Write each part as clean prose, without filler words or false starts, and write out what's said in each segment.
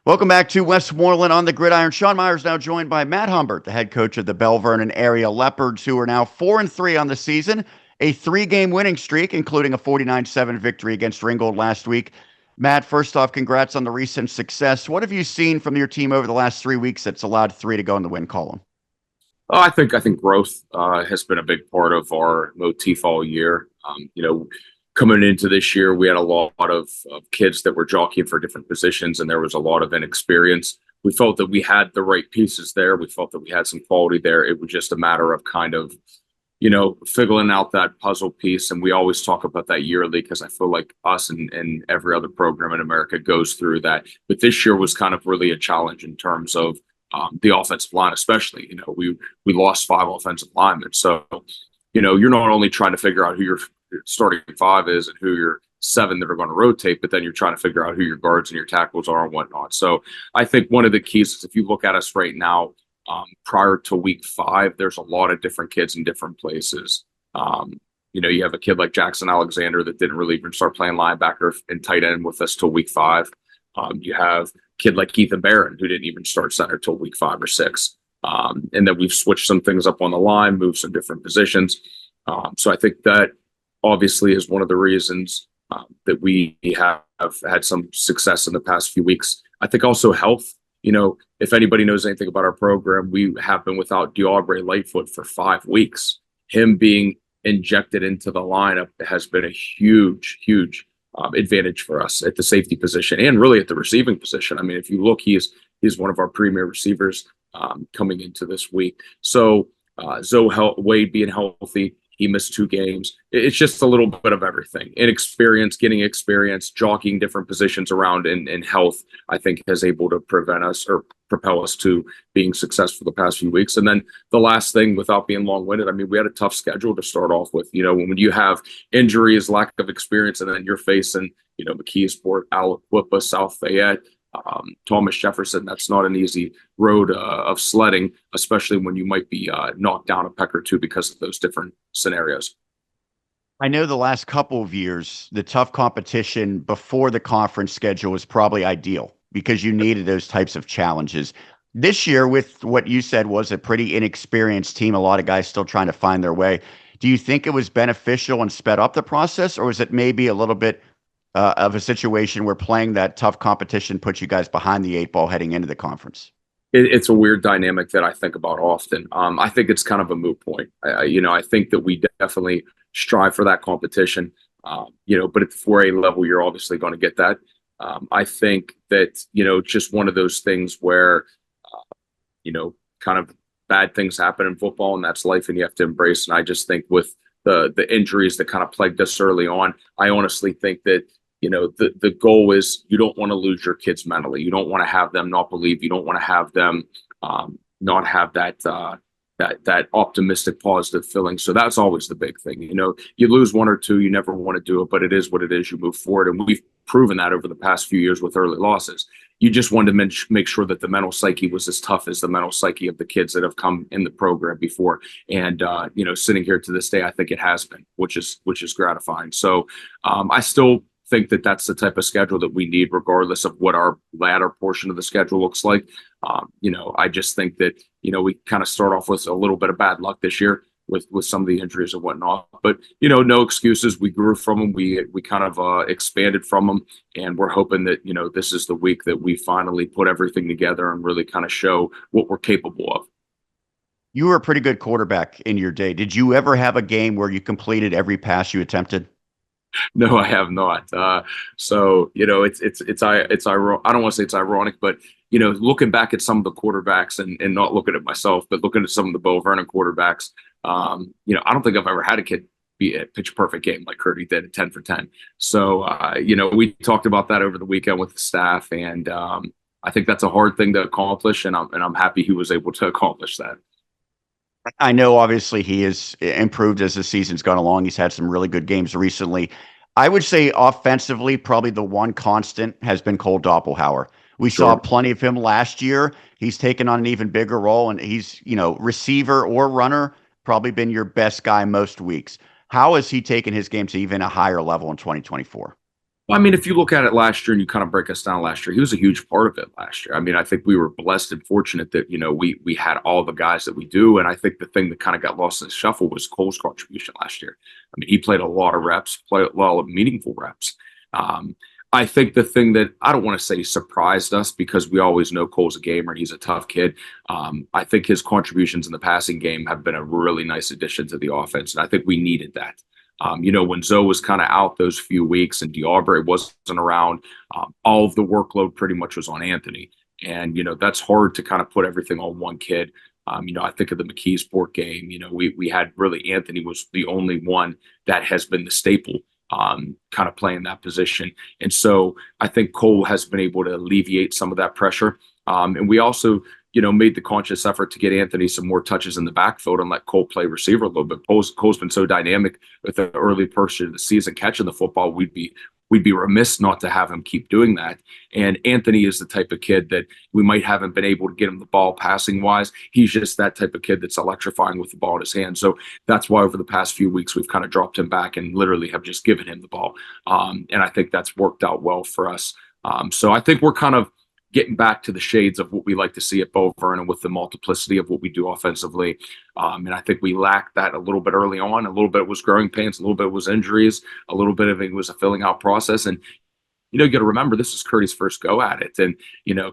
Welcome back to Westmoreland on the Gridiron. Sean Meyers now joined by Matt Humbert, the head coach of the Belle Vernon area Leopards, who are now 4-3 on the season, a three-game winning streak, including a 49-7 victory against Ringgold last week. Matt, first off, congrats on the recent success. What have you seen from your team over the last 3 weeks that's allowed three to go in the win column? I think growth has been a big part of our motif all year. Coming into this year, we had a lot of kids that were jockeying for different positions, and there was a lot of inexperience. We felt that we had the right pieces there. We felt that we had some quality there. It was just a matter of kind of, figuring out that puzzle piece. And we always talk about that yearly because I feel like us and every other program in America goes through that. But this year was kind of really a challenge in terms of the offensive line, especially. We lost five offensive linemen, so you're not only trying to figure out who your starting five is and who your seven that are going to rotate, but then you're trying to figure out who your guards and your tackles are and whatnot. So I think one of the keys is if you look at us right now, prior to week 5, there's a lot of different kids in different places. You have a kid like Jackson Alexander that didn't really even start playing linebacker and tight end with us till week 5. You have a kid like Ethan Barron who didn't even start center till week 5 or 6. And then we've switched some things up on the line, moved some different positions. So I think that obviously is one of the reasons that we have had some success in the past few weeks. I think also health. If anybody knows anything about our program, we have been without DeAubrey Lightfoot for 5 weeks. Him being injected into the lineup has been a huge advantage for us at the safety position and really at the receiving position. I mean, if you look, he's one of our premier receivers coming into this week. So Wade being healthy, he missed 2 games. It's just a little bit of everything. Inexperience, getting experience, jockeying different positions around, and health, I think, has able to prevent us or propel us to being successful the past few weeks. And then the last thing, without being long-winded, I mean, we had a tough schedule to start off with. When you have injuries, lack of experience, and then you're facing, McKeesport, Aliquippa, South Fayette, Thomas Jefferson, that's not an easy road of sledding, especially when you might be knocked down a peck or two because of those different scenarios. I know the last couple of years, the tough competition before the conference schedule was probably ideal because you needed those types of challenges. This year, with what you said was a pretty inexperienced team, a lot of guys still trying to find their way. Do you think it was beneficial and sped up the process, or was it maybe a little bit of a situation where playing that tough competition puts you guys behind the 8 ball heading into the conference? It's a weird dynamic that I think about often. I think it's kind of a moot point. I think that we definitely strive for that competition. But at the 4A level, you're obviously going to get that. I think that, just one of those things where, kind of bad things happen in football, and that's life, and you have to embrace. And I just think with the injuries that kind of plagued us early on, I honestly think that the goal is you don't want to lose your kids mentally. You don't want to have them not believe. You don't want to have them not have that optimistic, positive feeling. So that's always the big thing. You lose 1 or 2, you never want to do it, but it is what it is. You move forward, and we've proven that over the past few years with early losses. You just wanted to make sure that the mental psyche was as tough as the mental psyche of the kids that have come in the program before. And sitting here to this day, I think it has been, which is gratifying. So I still think that that's the type of schedule that we need, regardless of what our latter portion of the schedule looks like. I just think that, we kind of start off with a little bit of bad luck this year with some of the injuries and whatnot, but, no excuses. We grew from them. We kind of expanded from them, and we're hoping that, this is the week that we finally put everything together and really kind of show what we're capable of. You were a pretty good quarterback in your day. Did you ever have a game where you completed every pass you attempted? No, I have not. So it's ironic. I don't want to say it's ironic, but looking back at some of the quarterbacks and not looking at myself, but looking at some of the Belle Vernon quarterbacks, I don't think I've ever had a kid be a pitch perfect game like Curdy did at 10 for 10. So we talked about that over the weekend with the staff, and I think that's a hard thing to accomplish, and I'm happy he was able to accomplish that. I know obviously he has improved as the season's gone along. He's had some really good games recently. I would say offensively, probably the one constant has been Cole Doppelhauer. We saw Sure. plenty of him last year. He's taken on an even bigger role, and he's, receiver or runner, probably been your best guy most weeks. How has he taken his game to even a higher level in 2024? Well, I mean, if you look at it last year and you kind of break us down last year, he was a huge part of it last year. I mean, I think we were blessed and fortunate that, we had all the guys that we do. And I think the thing that kind of got lost in the shuffle was Cole's contribution last year. I mean, he played a lot of reps, played a lot of meaningful reps. Um, I think the thing that I don't want to say surprised us, because we always know Cole's a gamer and he's a tough kid. I think his contributions in the passing game have been a really nice addition to the offense. And I think we needed that. When Zoe was kind of out those few weeks and Diabre wasn't around, all of the workload pretty much was on Anthony. And, that's hard to kind of put everything on one kid. I think of the McKeesport game, we had really Anthony was the only one that has been the staple, kind of playing that position. And so I think Cole has been able to alleviate some of that pressure. And we also, made the conscious effort to get Anthony some more touches in the backfield and let Cole play receiver a little bit. Cole's been so dynamic with the early portion of the season catching the football. We'd be remiss not to have him keep doing that. And Anthony is the type of kid that we might haven't been able to get him the ball passing wise. He's just that type of kid that's electrifying with the ball in his hand. So that's why over the past few weeks, we've kind of dropped him back and literally have just given him the ball. And I think that's worked out well for us. So I think we're kind of getting back to the shades of what we like to see at Belle Vernon with the multiplicity of what we do offensively. And I think we lacked that a little bit early on. A little bit was growing pains, a little bit was injuries, a little bit of it was a filling out process. And, you got to remember, this is Curdy's first go at it. And,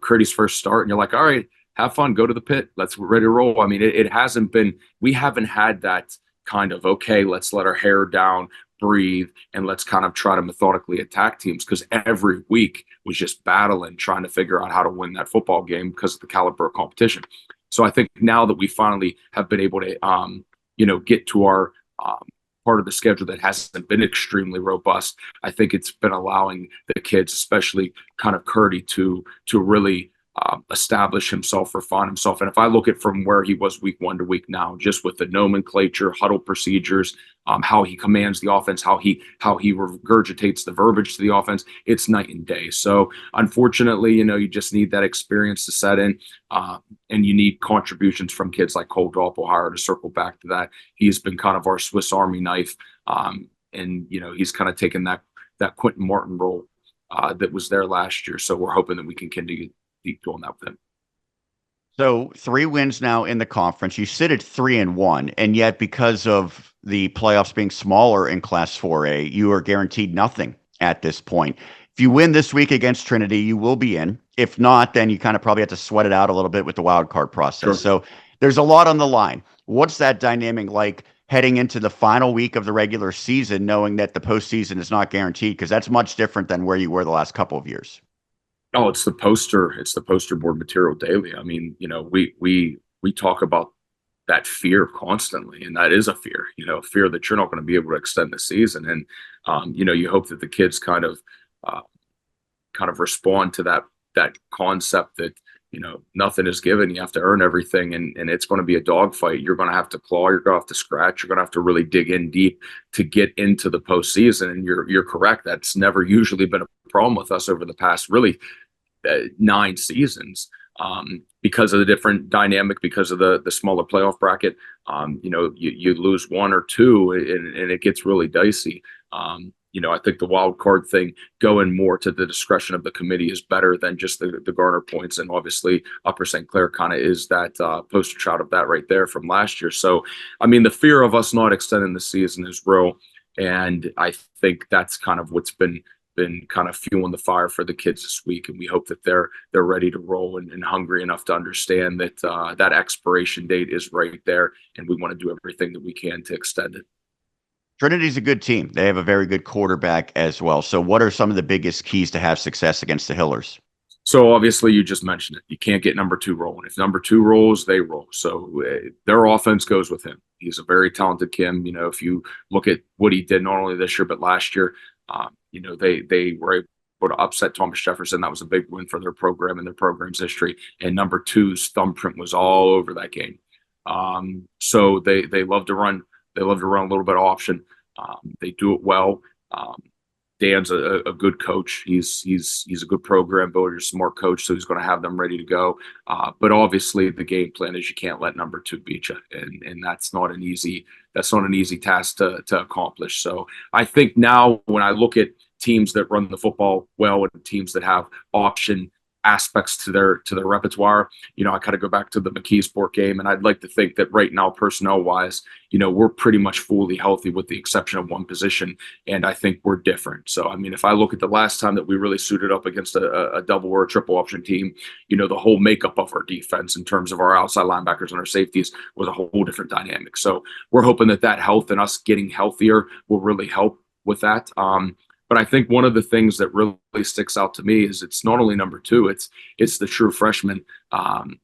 Curdy's first start, and you're like, all right, have fun, go to the pit. We're ready to roll. I mean, it hasn't been, we haven't had that kind of, okay, let's let our hair down, breathe, and let's kind of try to methodically attack teams, because every week was just battling, trying to figure out how to win that football game because of the caliber of competition. So I think now that we finally have been able to, get to our part of the schedule that hasn't been extremely robust, I think it's been allowing the kids, especially kind of Curdy, to really establish himself, refine himself. And if I look at from where he was week 1 to week now, just with the nomenclature, huddle procedures, how he commands the offense, how he regurgitates the verbiage to the offense, it's night and day. So unfortunately, you just need that experience to set in, and you need contributions from kids like Cole Doppelheimer to circle back to that. He's been kind of our Swiss Army knife, and he's kind of taken that Quentin Martin role that was there last year. So we're hoping that we can continue keep doing that with him. So 3 wins now in the conference. You sit at 3-1, and yet because of the playoffs being smaller in Class 4A, you are guaranteed nothing at this point. If you win this week against Trinity, you will be in. If not, then you kind of probably have to sweat it out a little bit with the wild card process. Sure. So there's a lot on the line. What's that dynamic like heading into the final week of the regular season, knowing that the postseason is not guaranteed? Because that's much different than where you were the last couple of years. Oh, it's the poster board material daily. I mean, we talk about that fear constantly, and that is a fear, fear that you're not going to be able to extend the season. And, you hope that the kids kind of respond to that concept that, nothing is given. You have to earn everything, and it's going to be a dogfight. You're going to have to claw, you're going to have to scratch, you're going to have to really dig in deep to get into the postseason. And you're correct. That's never usually been a problem with us over the past really 9 seasons, because of the different dynamic, because of the smaller playoff bracket. You lose 1 or 2 and it gets really dicey. I think the wild card thing, going more to the discretion of the committee, is better than just the Garner points. And obviously Upper St. Clair kind of is that poster child of that right there from last year. So, I mean, the fear of us not extending the season is real. And I think that's kind of what's been kind of fueling the fire for the kids this week. And we hope that they're ready to roll and hungry enough to understand that that expiration date is right there. And we want to do everything that we can to extend it. Trinity's a good team. They have a very good quarterback as well. So what are some of the biggest keys to have success against the Hillers? So obviously you just mentioned it. You can't get number 2 rolling. If number 2 rolls, they roll. So their offense goes with him. He's a very talented kid. If you look at what he did not only this year, but last year, they were able to upset Thomas Jefferson. That was a big win for their program and their program's history. And number 2's thumbprint was all over that game. So they love to run. They love to run a little bit of option. They do it well. Dan's a good coach. He's a good program builder, smart coach, so he's going to have them ready to go. But obviously, the game plan is you can't let number 2 beat you, and that's not an easy task to accomplish. So I think now when I look at teams that run the football well and teams that have option aspects to their repertoire. I kind of go back to the McKeesport game, and I'd like to think that right now, personnel wise, we're pretty much fully healthy with the exception of one position, and I think we're different. So I mean, if I look at the last time that we really suited up against a double or a triple option team, the whole makeup of our defense in terms of our outside linebackers and our safeties was a whole different dynamic. So we're hoping that health and us getting healthier will really help with that. But I think one of the things that really sticks out to me is it's not only number 2, it's the true freshman,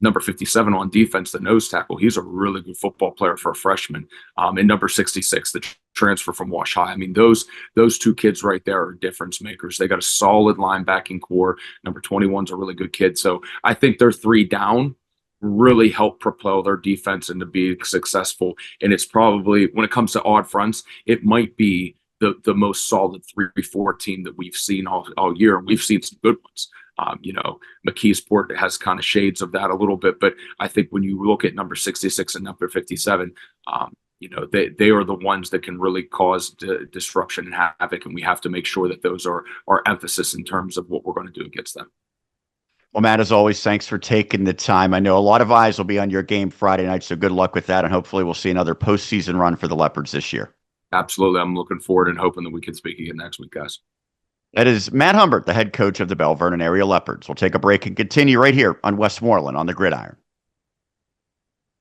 number 57 on defense, the nose tackle. He's a really good football player for a freshman. And number 66, the transfer from Wash High. I mean, those 2 kids right there are difference makers. They got a solid linebacking core. Number 21's a really good kid. So I think their 3 down really help propel their defense into being successful. And it's probably, when it comes to odd fronts, it might be the most solid 3-4 team that we've seen all year. We've seen some good ones. McKeesport has kind of shades of that a little bit, but I think when you look at number 66 and number 57, they are the ones that can really cause disruption and havoc, and we have to make sure that those are our emphasis in terms of what we're going to do against them. Well, Matt, as always, thanks for taking the time. I know a lot of eyes will be on your game Friday night, so good luck with that, and hopefully we'll see another postseason run for the Leopards this year. Absolutely. I'm looking forward and hoping that we can speak again next week, guys. That is Matt Humbert, the head coach of the Belle Vernon area Leopards. We'll take a break and continue right here on Westmoreland on the Gridiron.